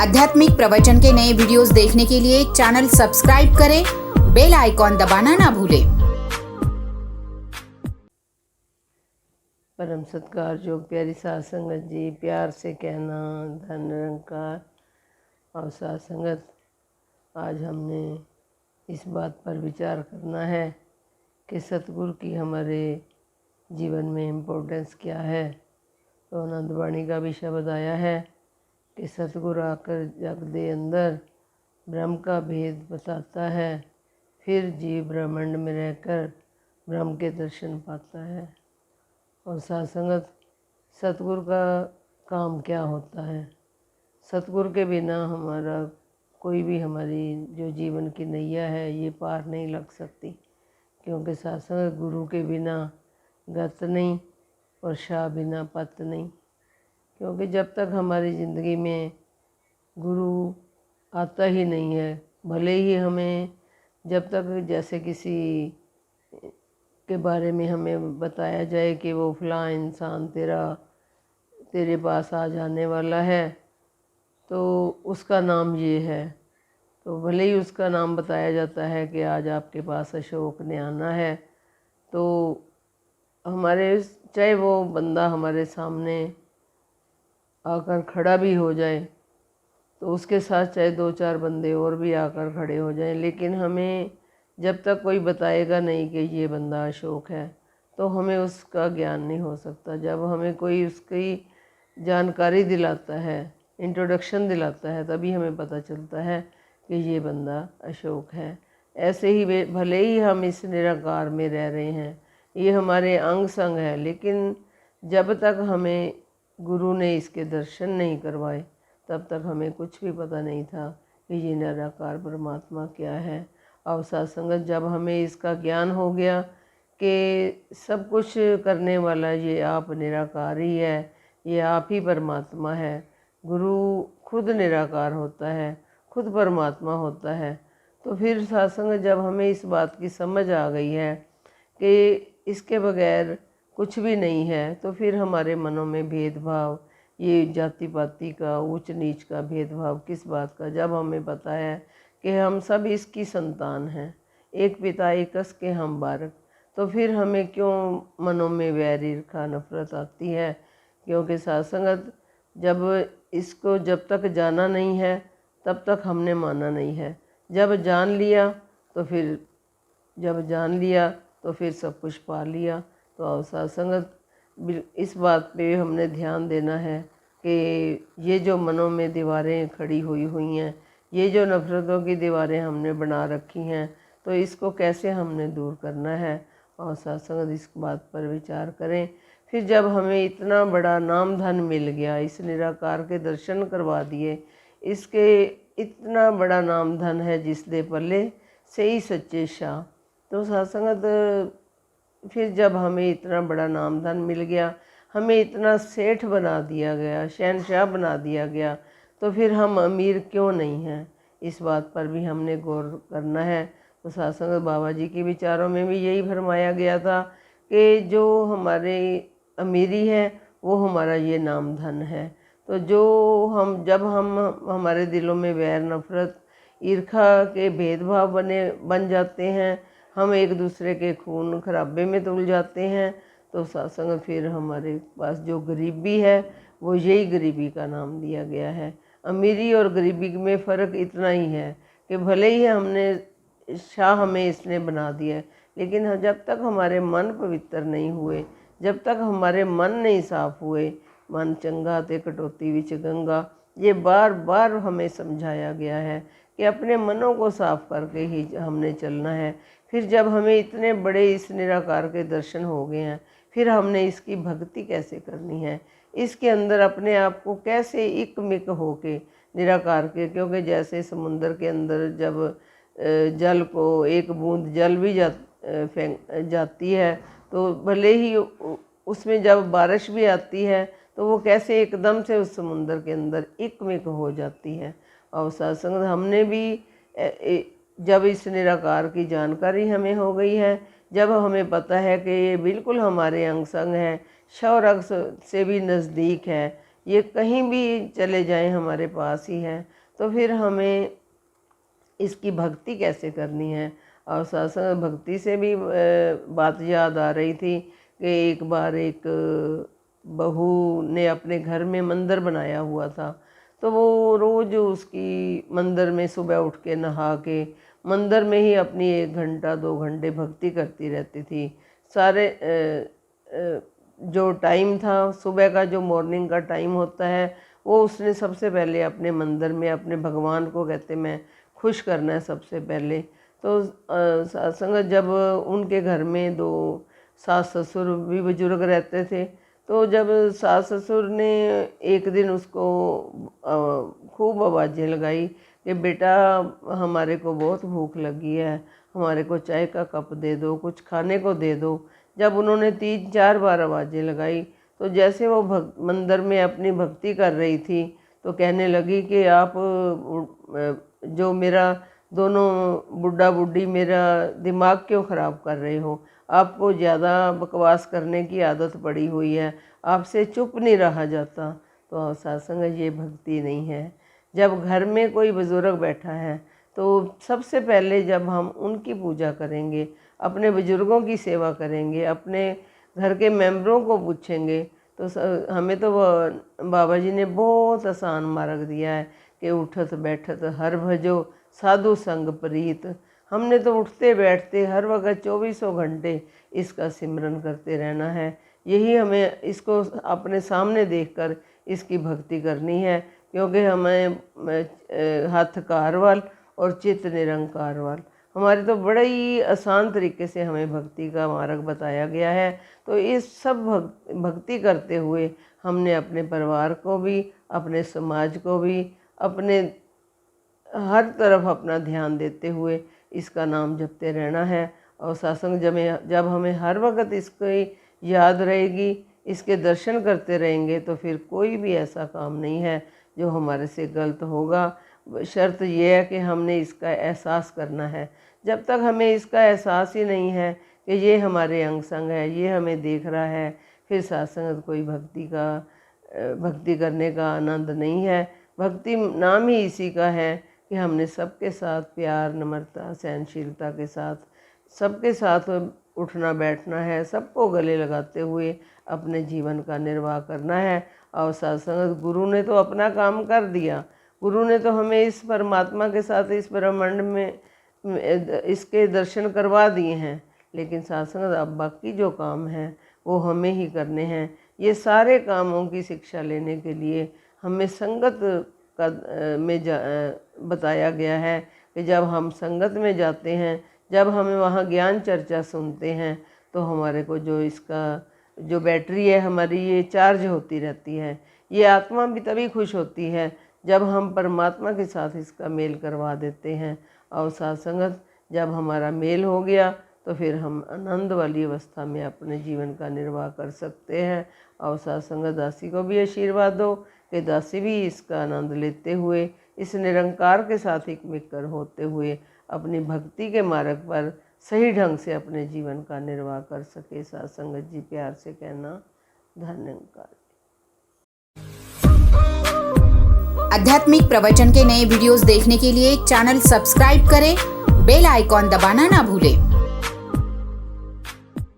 आध्यात्मिक प्रवचन के नए वीडियोस देखने के लिए चैनल सब्सक्राइब करें, बेल आइकॉन दबाना ना भूलें। परम सत्कार जो प्यारी साध संगत जी, प्यार से कहना धन निरंकार और साध संगत, आज हमने इस बात पर विचार करना है कि सतगुरु की हमारे जीवन में इम्पोर्टेंस क्या है। तो आनंदवाणी का विषय बताया है कि सतगुरु आकर जग दे अंदर ब्रह्म का भेद बताता है, फिर जीव ब्रह्मांड में रहकर ब्रह्म के दर्शन पाता है। और साध संगत, सतगुरु का काम क्या होता है? सतगुरु के बिना हमारा कोई भी हमारी जो जीवन की नैया है ये पार नहीं लग सकती, क्योंकि साध संगत गुरु के बिना गत नहीं और शाह बिना पत नहीं। क्योंकि जब तक हमारी ज़िंदगी में गुरु आता ही नहीं है, भले ही हमें जब तक जैसे किसी के बारे में हमें बताया जाए कि वो फलां इंसान तेरे पास आ जाने वाला है, तो उसका नाम ये है, तो भले ही उसका नाम बताया जाता है कि आज आपके पास अशोक ने आना है, तो हमारे चाहे वो बंदा हमारे सामने आकर खड़ा भी हो जाए, तो उसके साथ चाहे दो चार बंदे और भी आकर खड़े हो जाएं, लेकिन हमें जब तक कोई बताएगा नहीं कि ये बंदा अशोक है, तो हमें उसका ज्ञान नहीं हो सकता। जब हमें कोई उसकी जानकारी दिलाता है, इंट्रोडक्शन दिलाता है, तभी हमें पता चलता है कि ये बंदा अशोक है। ऐसे ही वे भले ही हम इस निराकार में रह रहे हैं, ये हमारे अंग संग है, लेकिन जब तक हमें गुरु ने इसके दर्शन नहीं करवाए, तब तक हमें कुछ भी पता नहीं था कि ये निराकार परमात्मा क्या है। और साथ संगत, जब हमें इसका ज्ञान हो गया कि सब कुछ करने वाला ये आप निराकार ही है, ये आप ही परमात्मा है, गुरु खुद निराकार होता है, खुद परमात्मा होता है, तो फिर साथ संगत जब हमें इस बात की समझ आ गई है कि इसके बगैर कुछ भी नहीं है, तो फिर हमारे मनों में भेदभाव, ये जाति पाति का, ऊंच नीच का भेदभाव किस बात का, जब हमें पता है कि हम सब इसकी संतान हैं, एक पिता एकस के हम बारक, तो फिर हमें क्यों मनों में वैर ईर्खा नफरत आती है? क्योंकि साध संगत, जब तक जाना नहीं है तब तक हमने माना नहीं है। जब जान लिया तो फिर सब कुछ पा लिया। तो साध संगत, इस बात पे हमने ध्यान देना है कि ये जो मनों में दीवारें खड़ी हुई हैं, ये जो नफ़रतों की दीवारें हमने बना रखी हैं, तो इसको कैसे हमने दूर करना है। और साथ संगत इस बात पर विचार करें। फिर जब हमें इतना बड़ा नाम धन मिल गया, इस निराकार के दर्शन करवा दिए, इसके इतना बड़ा नाम धन है जिस दे पल्ले से ही सच्चे शाह। तो साथ संगत, फिर जब हमें इतना बड़ा नाम धन मिल गया, हमें इतना सेठ बना दिया गया, शहनशाह बना दिया गया, तो फिर हम अमीर क्यों नहीं हैं? इस बात पर भी हमने गौर करना है। तो साथ संगत, बाबा जी के विचारों में भी यही फरमाया गया था कि जो हमारे अमीरी है वो हमारा ये नाम धन है। तो जब हम हमारे दिलों में वैर नफरत ईर्खा के भेदभाव बन जाते हैं, हम एक दूसरे के खून खराबे में तुल जाते हैं, तो सत्संग फिर हमारे पास जो गरीबी है वो यही गरीबी का नाम दिया गया है। अमीरी और गरीबी में फ़र्क इतना ही है कि भले ही हमें इसने बना दिया है, लेकिन जब तक हमारे मन पवित्र नहीं हुए, जब तक हमारे मन नहीं साफ हुए, मन चंगा ते कटौती विच गंगा, ये बार बार हमें समझाया गया है कि अपने मनों को साफ करके ही हमने चलना है। फिर जब हमें इतने बड़े इस निराकार के दर्शन हो गए हैं, फिर हमने इसकी भक्ति कैसे करनी है, इसके अंदर अपने आप को कैसे इकमिक होके निराकार के, क्योंकि जैसे समुंदर के अंदर जब जल को एक बूंद जल भी जाती है, तो भले ही उसमें जब बारिश भी आती है तो वो कैसे एकदम से उस समुंदर के अंदर इकमिक हो जाती है। और सत्संग हमने भी जब इस निराकार की जानकारी हमें हो गई है, जब हमें पता है कि ये बिल्कुल हमारे अंग संग है, शव रग से भी नज़दीक है, ये कहीं भी चले जाएं हमारे पास ही है, तो फिर हमें इसकी भक्ति कैसे करनी है। और सत्संग भक्ति से भी बात याद आ रही थी कि एक बार एक बहू ने अपने घर में मंदिर बनाया हुआ था, तो वो रोज़ उसकी मंदिर में सुबह उठ के नहा के मंदिर में ही अपनी 1 घंटा 2 घंटे भक्ति करती रहती थी। सारे जो टाइम था सुबह का, जो मॉर्निंग का टाइम होता है, वो उसने सबसे पहले अपने मंदिर में अपने भगवान को कहते मैं खुश करना है सबसे पहले। तो सत्संग जब उनके घर में 2 सास ससुर भी बुजुर्ग रहते थे, तो जब सास ससुर ने एक दिन उसको खूब आवाज़ें लगाई कि बेटा हमारे को बहुत भूख लगी है, हमारे को चाय का कप दे दो, कुछ खाने को दे दो। जब उन्होंने 3-4 बार आवाज़ें लगाई, तो जैसे वो मंदिर में अपनी भक्ति कर रही थी, तो कहने लगी कि आप जो मेरा दोनों बुढ़ा बुढ़ी मेरा दिमाग क्यों ख़राब कर रहे हो, आपको ज़्यादा बकवास करने की आदत पड़ी हुई है, आपसे चुप नहीं रहा जाता। तो सत्संग ये भक्ति नहीं है। जब घर में कोई बुज़ुर्ग बैठा है, तो सबसे पहले जब हम उनकी पूजा करेंगे, अपने बुज़ुर्गों की सेवा करेंगे, अपने घर के मेंबरों को पूछेंगे, तो हमें तो बाबा जी ने बहुत आसान मार्ग दिया है कि उठत बैठत हर भजो साधु संग प्रीत। हमने तो उठते बैठते हर वक्त 24 घंटे इसका सिमरन करते रहना है। यही हमें इसको अपने सामने देखकर इसकी भक्ति करनी है, क्योंकि हमें हाथ कारवाल और चित्त निरंकार वाल, हमारे तो बड़े ही आसान तरीके से हमें भक्ति का मार्ग बताया गया है। तो इस सब भक्ति करते हुए हमने अपने परिवार को भी, अपने समाज को भी, अपने हर तरफ अपना ध्यान देते हुए इसका नाम जपते रहना है। और सत्संग जब हमें हर वक्त इसकी याद रहेगी, इसके दर्शन करते रहेंगे, तो फिर कोई भी ऐसा काम नहीं है जो हमारे से गलत होगा। शर्त यह है कि हमने इसका एहसास करना है। जब तक हमें इसका एहसास ही नहीं है कि ये हमारे अंग संग है, ये हमें देख रहा है, फिर सत्संग कोई भक्ति करने का आनंद नहीं है। भक्ति नाम ही इसी का है कि हमने सबके साथ प्यार, नम्रता, सहनशीलता के साथ सबके साथ उठना बैठना है, सबको गले लगाते हुए अपने जीवन का निर्वाह करना है। और सत्संग गुरु ने तो अपना काम कर दिया, गुरु ने तो हमें इस परमात्मा के साथ इस ब्रह्मांड में इसके दर्शन करवा दिए हैं, लेकिन सत्संग अब बाकी जो काम हैं वो हमें ही करने हैं। ये सारे कामों की शिक्षा लेने के लिए हमें संगत का बताया गया है कि जब हम संगत में जाते हैं, जब हमें वहाँ ज्ञान चर्चा सुनते हैं, तो हमारे को जो बैटरी है हमारी ये चार्ज होती रहती है। ये आत्मा भी तभी खुश होती है जब हम परमात्मा के साथ इसका मेल करवा देते हैं। और सत्संगत जब हमारा मेल हो गया, तो फिर हम आनंद वाली अवस्था में अपने जीवन का निर्वाह कर सकते हैं। और सत्संगत दासी को भी आशीर्वाद दो कि दासी भी इसका आनंद लेते हुए, इस निरंकार के साथ एक मिलकर होते हुए अपनी भक्ति के मार्ग पर सही ढंग से अपने जीवन का निर्वाह कर सके। सत्संगत जी प्यार से कहना, धन्यवाद। आध्यात्मिक प्रवचन के नए वीडियोस देखने के लिए चैनल सब्सक्राइब करें, बेल आइकॉन दबाना ना भूलें।